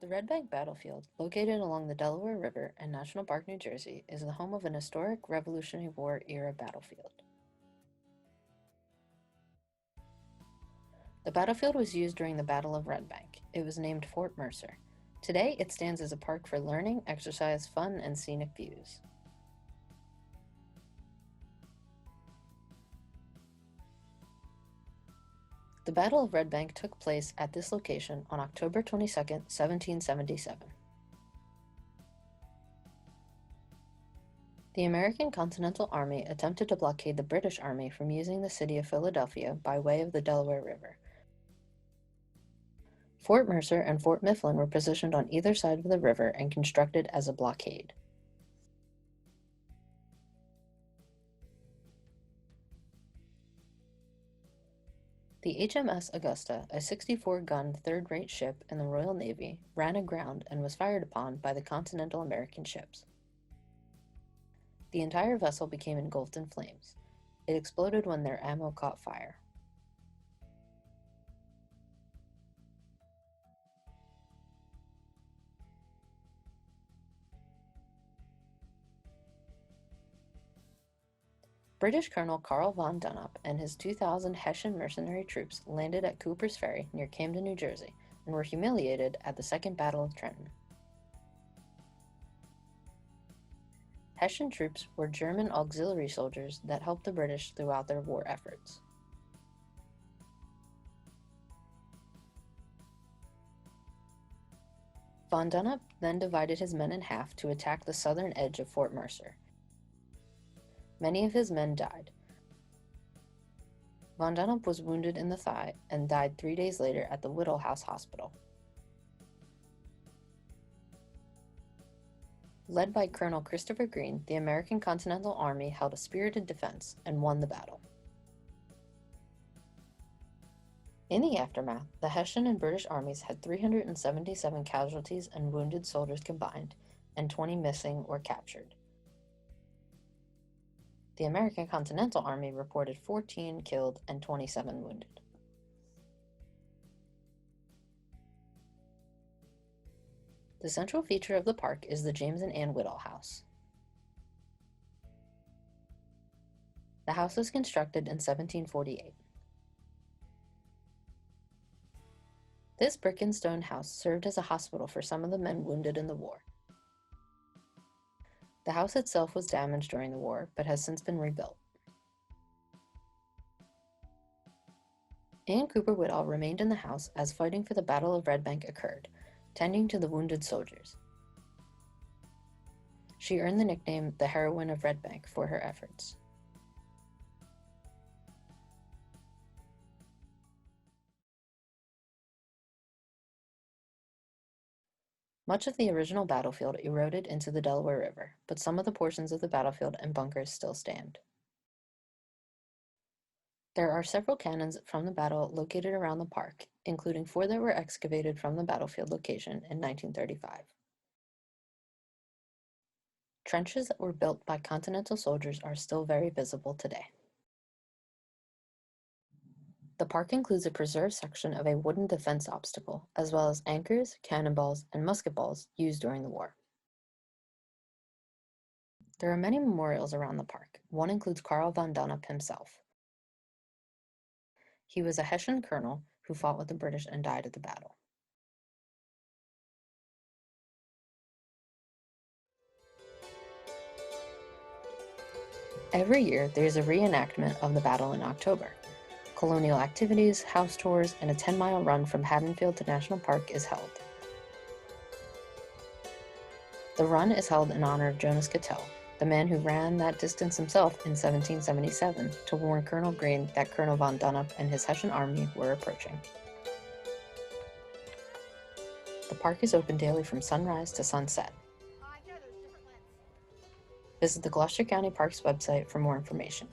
The Red Bank Battlefield, located along the Delaware River in National Park, New Jersey, is the home of an historic Revolutionary War era battlefield. The battlefield was used during the Battle of Red Bank. It was named Fort Mercer. Today, it stands as a park for learning, exercise, fun, and scenic views. The Battle of Red Bank took place at this location on October 22, 1777. The American Continental Army attempted to blockade the British Army from using the city of Philadelphia by way of the Delaware River. Fort Mercer and Fort Mifflin were positioned on either side of the river and constructed as a blockade. The HMS Augusta, a 64-gun third-rate ship in the Royal Navy, ran aground and was fired upon by the Continental American ships. The entire vessel became engulfed in flames. It exploded when their ammo caught fire. British Colonel Carl von Dunlop and his 2,000 Hessian mercenary troops landed at Cooper's Ferry near Camden, New Jersey, and were humiliated at the Second Battle of Trenton. Hessian troops were German auxiliary soldiers that helped the British throughout their war efforts. Von Dunlop then divided his men in half to attack the southern edge of Fort Mercer. Many of his men died. Von Dunlop was wounded in the thigh and died 3 days later at the Whittle House Hospital. Led by Colonel Christopher Green, the American Continental Army held a spirited defense and won the battle. In the aftermath, the Hessian and British armies had 377 casualties and wounded soldiers combined, and 20 missing or captured. The American Continental Army reported 14 killed and 27 wounded. The central feature of the park is the James and Anne Whittle House. The house was constructed in 1748. This brick and stone house served as a hospital for some of the men wounded in the war. The house itself was damaged during the war, but has since been rebuilt. Anne Cooper Whittle remained in the house as fighting for the Battle of Red Bank occurred, tending to the wounded soldiers. She earned the nickname the Heroine of Red Bank for her efforts. Much of the original battlefield eroded into the Delaware River, but some of the portions of the battlefield and bunkers still stand. There are several cannons from the battle located around the park, including 4 that were excavated from the battlefield location in 1935. Trenches that were built by Continental soldiers are still very visible today. The park includes a preserved section of a wooden defense obstacle, as well as anchors, cannonballs, and musket balls used during the war. There are many memorials around the park. One includes Carl von Dunlop himself. He was a Hessian colonel who fought with the British and died at the battle. Every year, there is a reenactment of the battle in October. Colonial activities, house tours, and a 10-mile run from Haddonfield to National Park is held. The run is held in honor of Jonas Cattell, the man who ran that distance himself in 1777 to warn Colonel Green that Colonel von Dunlop and his Hessian army were approaching. The park is open daily from sunrise to sunset. Visit the Gloucester County Parks website for more information.